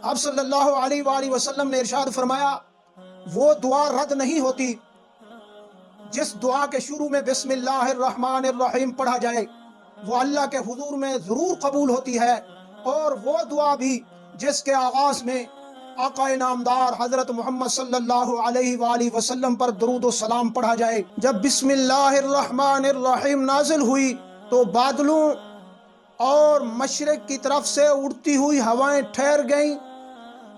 آپ صلی اللہ علیہ وآلہ وسلم نے ارشاد فرمایا وہ دعا رد نہیں ہوتی جس دعا کے شروع میں بسم اللہ الرحمن الرحیم پڑھا جائے، وہ اللہ کے حضور میں ضرور قبول ہوتی ہے، اور وہ دعا بھی جس کے آغاز میں آقا نامدار حضرت محمد صلی اللہ علیہ وآلہ وسلم پر درود و سلام پڑھا جائے۔ جب بسم اللہ الرحمن الرحیم نازل ہوئی تو بادلوں اور مشرق کی طرف سے اڑتی ہوئی ہوائیں ٹھہر گئیں،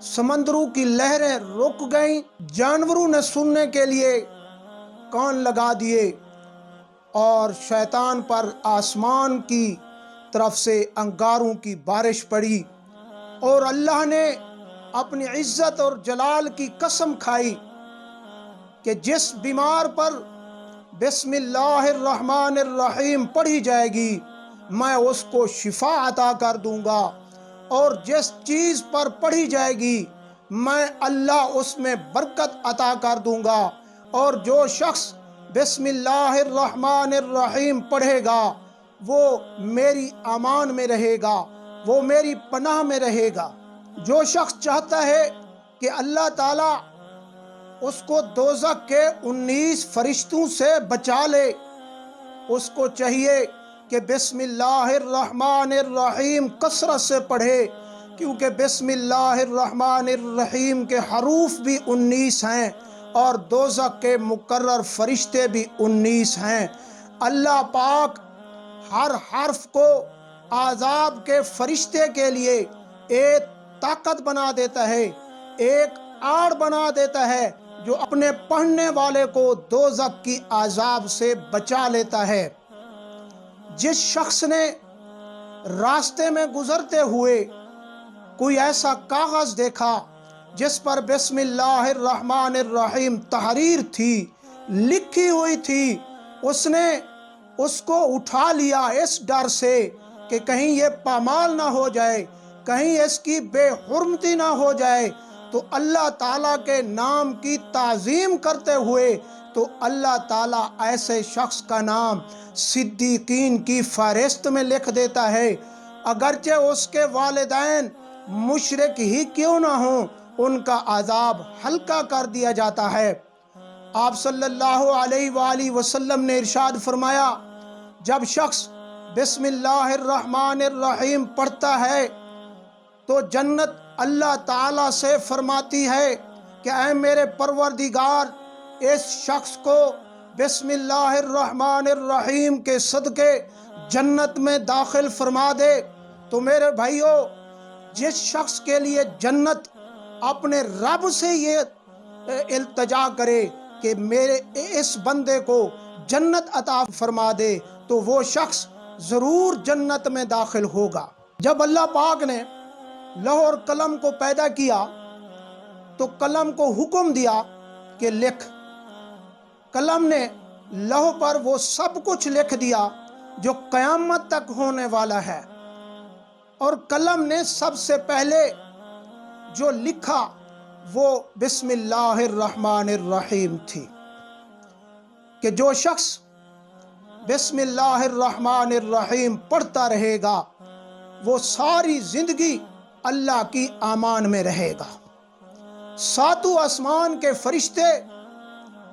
سمندروں کی لہریں رک گئیں، جانوروں نے سننے کے لیے کان لگا دیے، اور شیطان پر آسمان کی طرف سے انگاروں کی بارش پڑی، اور اللہ نے اپنی عزت اور جلال کی قسم کھائی کہ جس بیمار پر بسم اللہ الرحمن الرحیم پڑھی جائے گی میں اس کو شفا عطا کر دوں گا، اور جس چیز پر پڑھی جائے گی میں اللہ اس میں برکت عطا کر دوں گا، اور جو شخص بسم اللہ الرحمن الرحیم پڑھے گا وہ میری امان میں رہے گا، وہ میری پناہ میں رہے گا۔ جو شخص چاہتا ہے کہ اللہ تعالیٰ اس کو دوزخ کے 19 فرشتوں سے بچا لے، اس کو چاہیے کہ بسم اللہ الرحمن الرحیم کثرت سے پڑھے، کیونکہ بسم اللہ الرحمن الرحیم کے حروف بھی 19 ہیں اور دوزخ کے مقرر فرشتے بھی 19 ہیں۔ اللہ پاک ہر حرف کو عذاب کے فرشتے کے لیے ایک طاقت بنا دیتا ہے، ایک آڑ بنا دیتا ہے جو اپنے پڑھنے والے کو دوزخ کی عذاب سے بچا لیتا ہے۔ جس شخص نے راستے میں گزرتے ہوئے کوئی ایسا کاغذ دیکھا جس پر بسم اللہ الرحمن الرحیم تحریر تھی، لکھی ہوئی تھی، اس نے اس کو اٹھا لیا اس ڈر سے کہ کہیں یہ پامال نہ ہو جائے، کہیں اس کی بے حرمتی نہ ہو جائے، تو اللہ تعالیٰ کے نام کی تعظیم کرتے ہوئے تو اللہ تعالیٰ ایسے شخص کا نام صدیقین کی فہرست میں لکھ دیتا ہے، اگرچہ اس کے والدین مشرک ہی کیوں نہ ہوں، ان کا عذاب ہلکا کر دیا جاتا ہے۔ آپ صلی اللہ علیہ وآلہ وسلم نے ارشاد فرمایا جب شخص بسم اللہ الرحمن الرحیم پڑھتا ہے تو جنت اللہ تعالیٰ سے فرماتی ہے کہ اے میرے پروردگار اس شخص کو بسم اللہ الرحمن الرحیم کے صدقے جنت میں داخل فرما دے۔ تو میرے بھائیو، جس شخص کے لیے جنت اپنے رب سے یہ التجا کرے کہ میرے اس بندے کو جنت عطا فرما دے تو وہ شخص ضرور جنت میں داخل ہوگا۔ جب اللہ پاک نے لوح اور قلم کو پیدا کیا تو قلم کو حکم دیا کہ لکھ۔ قلم نے لوح پر وہ سب کچھ لکھ دیا جو قیامت تک ہونے والا ہے، اور قلم نے سب سے پہلے جو لکھا وہ بسم اللہ الرحمن الرحیم تھی، کہ جو شخص بسم اللہ الرحمن الرحیم پڑھتا رہے گا وہ ساری زندگی اللہ کی امان میں رہے گا۔ ساتوں آسمان کے فرشتے،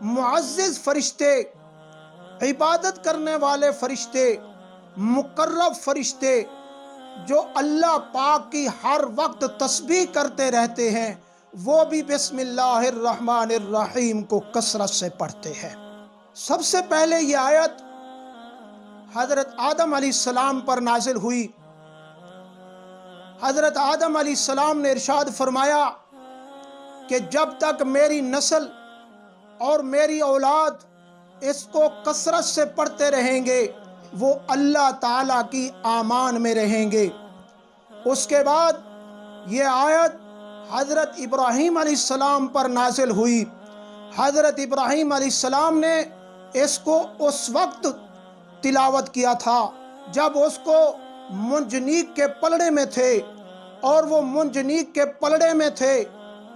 معزز فرشتے، عبادت کرنے والے فرشتے، مقرب فرشتے جو اللہ پاک کی ہر وقت تسبیح کرتے رہتے ہیں، وہ بھی بسم اللہ الرحمن الرحیم کو کثرت سے پڑھتے ہیں۔ سب سے پہلے یہ آیت حضرت آدم علیہ السلام پر نازل ہوئی۔ حضرت آدم علیہ السلام نے ارشاد فرمایا کہ جب تک میری نسل اور میری اولاد اس کو کثرت سے پڑھتے رہیں گے وہ اللہ تعالیٰ کی امان میں رہیں گے۔ اس کے بعد یہ آیت حضرت ابراہیم علیہ السلام پر نازل ہوئی۔ حضرت ابراہیم علیہ السلام نے اس کو اس وقت تلاوت کیا تھا جب اس کو منجنیق کے پلڑے میں تھے، اور وہ منجنیق کے پلڑے میں تھے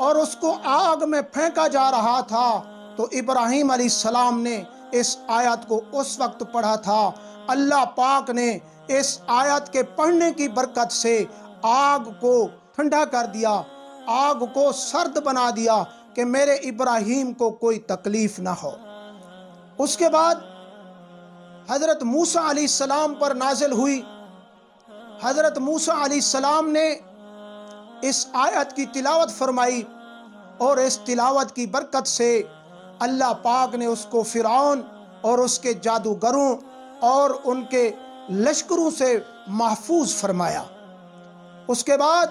اور اس کو آگ میں پھینکا جا رہا تھا، تو ابراہیم علیہ السلام نے اس آیت کو اس وقت پڑھا تھا۔ اللہ پاک نے اس آیت کے پڑھنے کی برکت سے آگ کو ٹھنڈا کر دیا، آگ کو سرد بنا دیا کہ میرے ابراہیم کو کوئی تکلیف نہ ہو۔ اس کے بعد حضرت موسیٰ علیہ السلام پر نازل ہوئی۔ حضرت موسیٰ علیہ السلام نے اس آیت کی تلاوت فرمائی، اور اس تلاوت کی برکت سے اللہ پاک نے اس کو فرعون اور اس کے جادوگروں اور ان کے لشکروں سے محفوظ فرمایا۔ اس کے بعد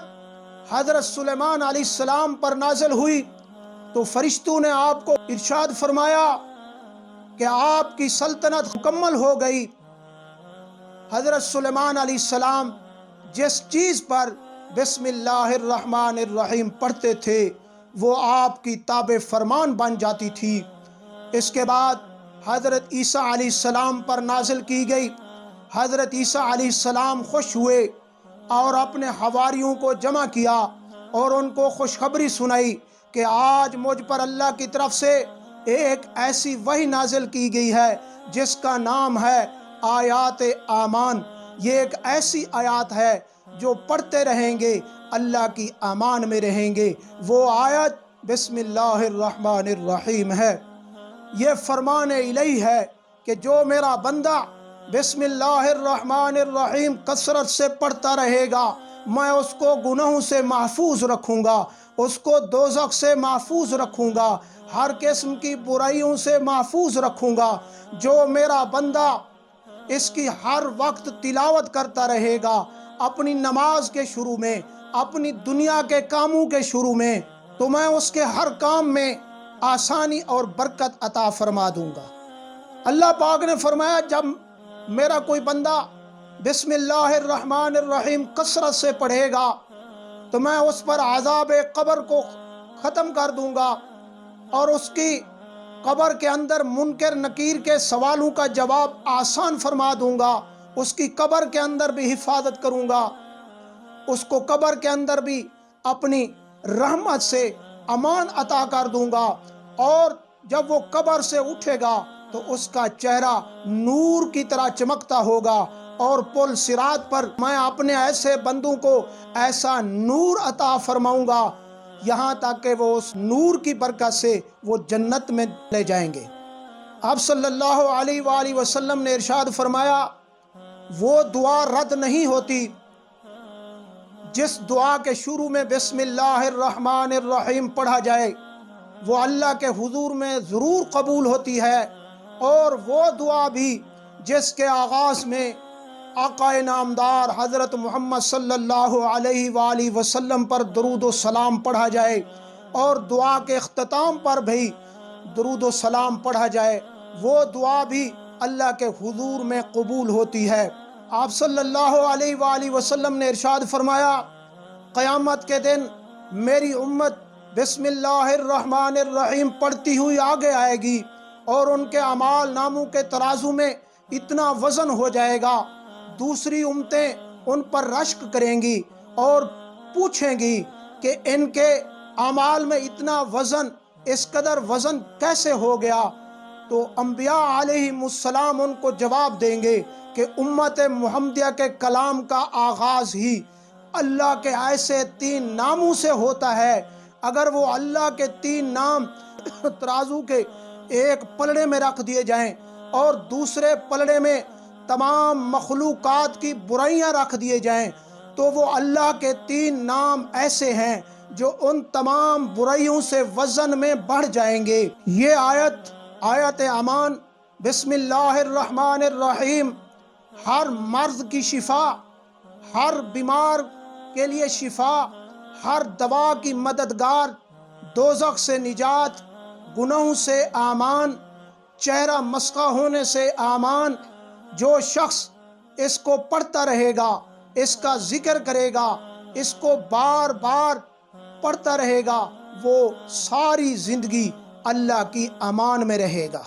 حضرت سلیمان علیہ السلام پر نازل ہوئی تو فرشتوں نے آپ کو ارشاد فرمایا کہ آپ کی سلطنت مکمل ہو گئی۔ حضرت سلیمان علیہ السلام جس چیز پر بسم اللہ الرحمن الرحیم پڑھتے تھے وہ آپ کی تابع فرمان بن جاتی تھی۔ اس کے بعد حضرت عیسیٰ علیہ السلام پر نازل کی گئی۔ حضرت عیسیٰ علیہ السلام خوش ہوئے اور اپنے حواریوں کو جمع کیا اور ان کو خوشخبری سنائی کہ آج مجھ پر اللہ کی طرف سے ایک ایسی وحی نازل کی گئی ہے جس کا نام ہے آیات امان۔ یہ ایک ایسی آیات ہے جو پڑھتے رہیں گے اللہ کی امان میں رہیں گے۔ وہ آیت بسم اللہ الرحمن الرحیم ہے۔ یہ فرمان الہی ہے کہ جو میرا بندہ بسم اللہ الرحمن الرحیم کثرت سے پڑھتا رہے گا میں اس کو گناہوں سے محفوظ رکھوں گا، اس کو دوزخ سے محفوظ رکھوں گا، ہر قسم کی برائیوں سے محفوظ رکھوں گا۔ جو میرا بندہ اس کی ہر وقت تلاوت کرتا رہے گا، اپنی نماز کے شروع میں، اپنی دنیا کے کاموں کے شروع میں، تو میں اس کے ہر کام میں آسانی اور برکت عطا فرما دوں گا۔ اللہ پاک نے فرمایا جب میرا کوئی بندہ بسم اللہ الرحمن الرحیم کثرت سے پڑھے گا تو میں اس پر عذاب قبر کو ختم کر دوں گا اور اس کی قبر کے اندر منکر نکیر کے سوالوں کا جواب آسان فرما دوں گا، اس کی قبر کے اندر بھی حفاظت کروں گا، اس کو قبر کے اندر بھی اپنی رحمت سے امان عطا کر دوں گا، اور جب وہ قبر سے اٹھے گا تو اس کا چہرہ نور کی طرح چمکتا ہوگا، اور پل صراط پر میں اپنے ایسے بندوں کو ایسا نور عطا فرماؤں گا یہاں تک کہ وہ اس نور کی برکت سے وہ جنت میں لے جائیں گے۔ آپ صلی اللہ علیہ وآلہ وسلم نے ارشاد فرمایا وہ دعا رد نہیں ہوتی جس دعا کے شروع میں بسم اللہ الرحمن الرحیم پڑھا جائے، وہ اللہ کے حضور میں ضرور قبول ہوتی ہے، اور وہ دعا بھی جس کے آغاز میں آقا نامدار حضرت محمد صلی اللہ علیہ وآلہ وسلم پر درود و سلام پڑھا جائے، اور دعا کے اختتام پر بھی درود و سلام پڑھا جائے، وہ دعا بھی اللہ کے حضور میں قبول ہوتی ہے۔ آپ صلی اللہ علیہ وآلہ وسلم نے ارشاد فرمایا قیامت کے دن میری امت بسم اللہ الرحمن الرحیم پڑھتی ہوئی آگے آئے گی، اور ان کے اعمال ناموں کے ترازو میں اتنا وزن ہو جائے گا، دوسری امتیں ان پر رشک کریں گی اور پوچھیں گی کہ ان کے اعمال میں اتنا وزن، اس قدر وزن کیسے ہو گیا؟ تو انبیاء علیہ السلام ان کو جواب دیں گے کہ امت محمدیہ کے کلام کا آغاز ہی اللہ کے ایسے 3 ناموں سے ہوتا ہے، اگر وہ اللہ کے 3 نام ترازو کے ایک پلڑے میں رکھ دیے جائیں اور دوسرے پلڑے میں تمام مخلوقات کی برائیاں رکھ دیے جائیں تو وہ اللہ کے 3 نام ایسے ہیں جو ان تمام برائیوں سے وزن میں بڑھ جائیں گے۔ یہ آیت امان بسم اللہ الرحمن الرحیم ہر مرض کی شفا، ہر بیمار کے لیے شفا، ہر دوا کی مددگار، دوزخ سے نجات، گناہوں سے امان، چہرہ مسخہ ہونے سے امان۔ جو شخص اس کو پڑھتا رہے گا، اس کا ذکر کرے گا، اس کو بار بار پڑھتا رہے گا، وہ ساری زندگی اللہ کی امان میں رہے گا۔